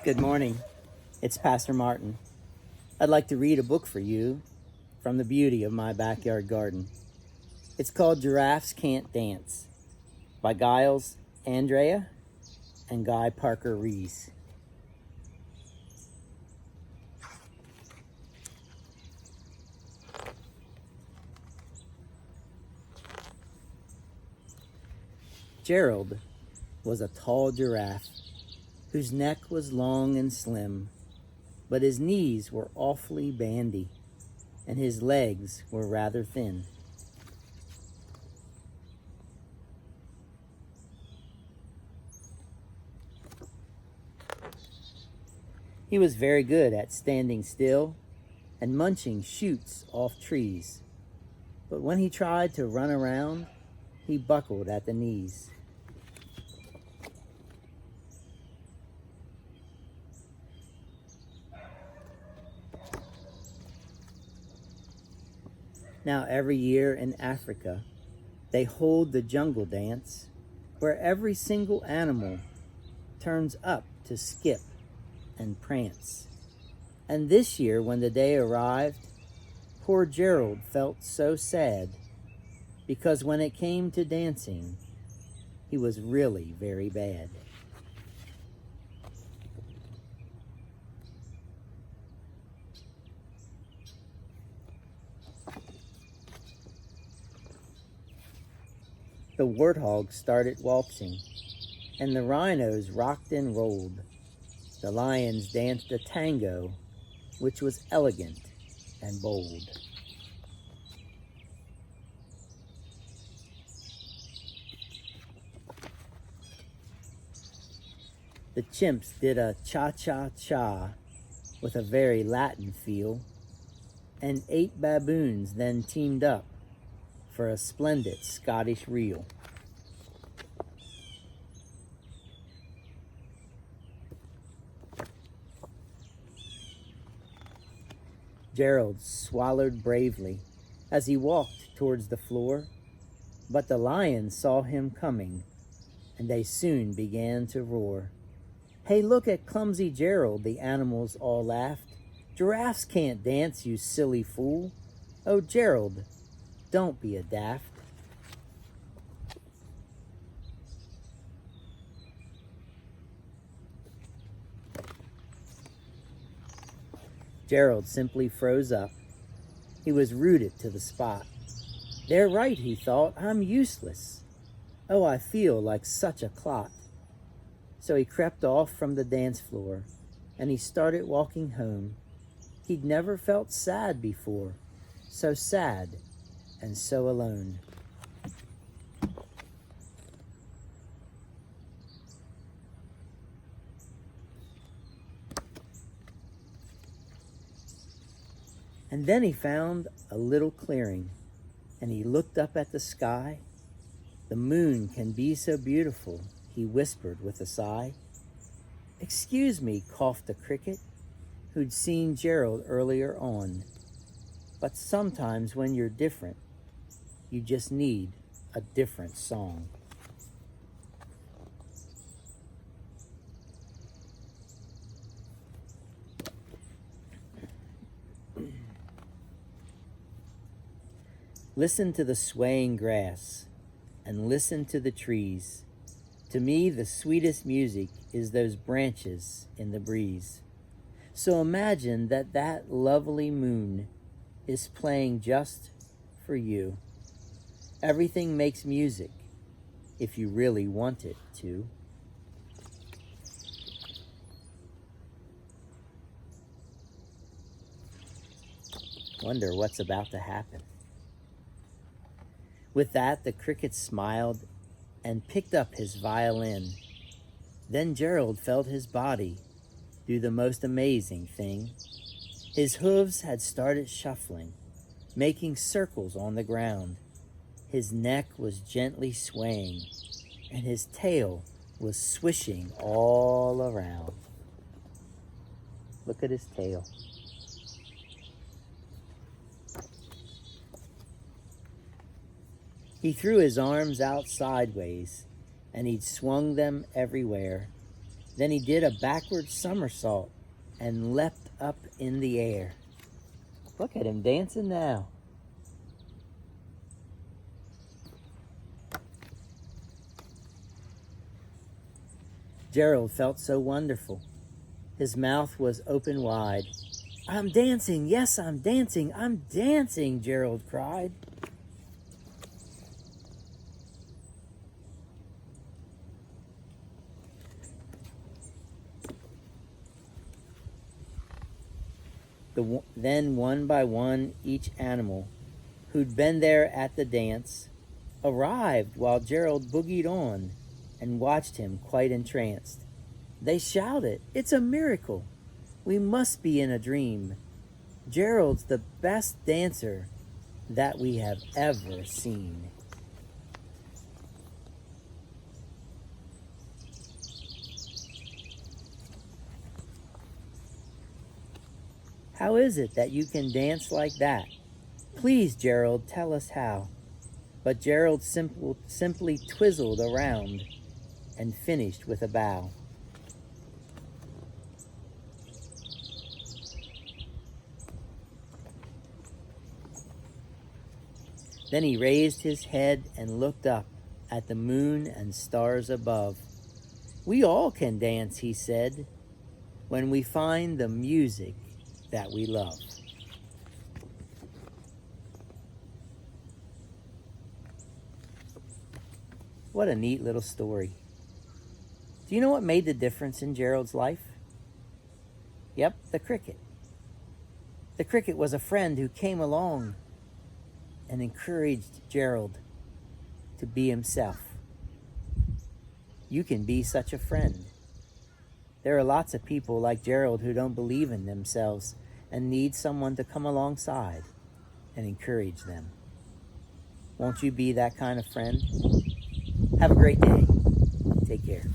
Good morning. It's Pastor Martin. I'd like to read a book for you from the beauty of my backyard garden. It's called Giraffes Can't Dance by Giles, Andreae, and Guy Parker-Rees. Gerald was a tall giraffe whose neck was long and slim, but his knees were awfully bandy and his legs were rather thin. He was very good at standing still and munching shoots off trees, but when he tried to run around, he buckled at the knees. Now every year in Africa, they hold the jungle dance where every single animal turns up to skip and prance. And this year, when the day arrived, poor Gerald felt so sad because when it came to dancing, he was really very bad. The warthogs started waltzing, and the rhinos rocked and rolled. The lions danced a tango, which was elegant and bold. The chimps did a cha-cha-cha with a very Latin feel, and 8 baboons then teamed up for a splendid Scottish reel. Gerald swallowed bravely as he walked towards the floor, but the lions saw him coming, and they soon began to roar. "Hey, look at clumsy Gerald," the animals all laughed. "Giraffes can't dance, you silly fool. Oh, Gerald, don't be a daft." Gerald simply froze up. He was rooted to the spot. "They're right," he thought. "I'm useless. Oh, I feel like such a clot." So he crept off from the dance floor, and he started walking home. He'd never felt sad before, so sad and so alone. And then he found a little clearing, and he looked up at the sky. "The moon can be so beautiful," he whispered with a sigh. "Excuse me," coughed a cricket, who'd seen Gerald earlier on. "But sometimes when you're different, you just need a different song." Listen to the swaying grass and listen to the trees. To me, the sweetest music is those branches in the breeze. So imagine that that lovely moon is playing just for you. Everything makes music if you really want it to. Wonder what's about to happen. With that, the cricket smiled and picked up his violin. Then Gerald felt his body do the most amazing thing. His hooves had started shuffling, making circles on the ground. His neck was gently swaying, and his tail was swishing all around. Look at his tail. He threw his arms out sideways, and he'd swung them everywhere. Then he did a backward somersault and leapt up in the air. Look at him dancing now. Gerald felt so wonderful. His mouth was open wide. "I'm dancing, yes, I'm dancing, Gerald cried. Then one by one, each animal who'd been there at the dance arrived while Gerald boogied on and watched him quite entranced. They shouted, "It's a miracle! We must be in a dream. Gerald's the best dancer that we have ever seen." "How is it that you can dance like that? Please, Gerald, tell us how." But Gerald simply twizzled around and finished with a bow. Then he raised his head and looked up at the moon and stars above. "We all can dance," he said, "when we find the music that we love." What a neat little story. Do you know what made the difference in Gerald's life? Yep, the cricket. The cricket was a friend who came along and encouraged Gerald to be himself. You can be such a friend. There are lots of people like Gerald who don't believe in themselves and need someone to come alongside and encourage them. Won't you be that kind of friend? Have a great day. Take care.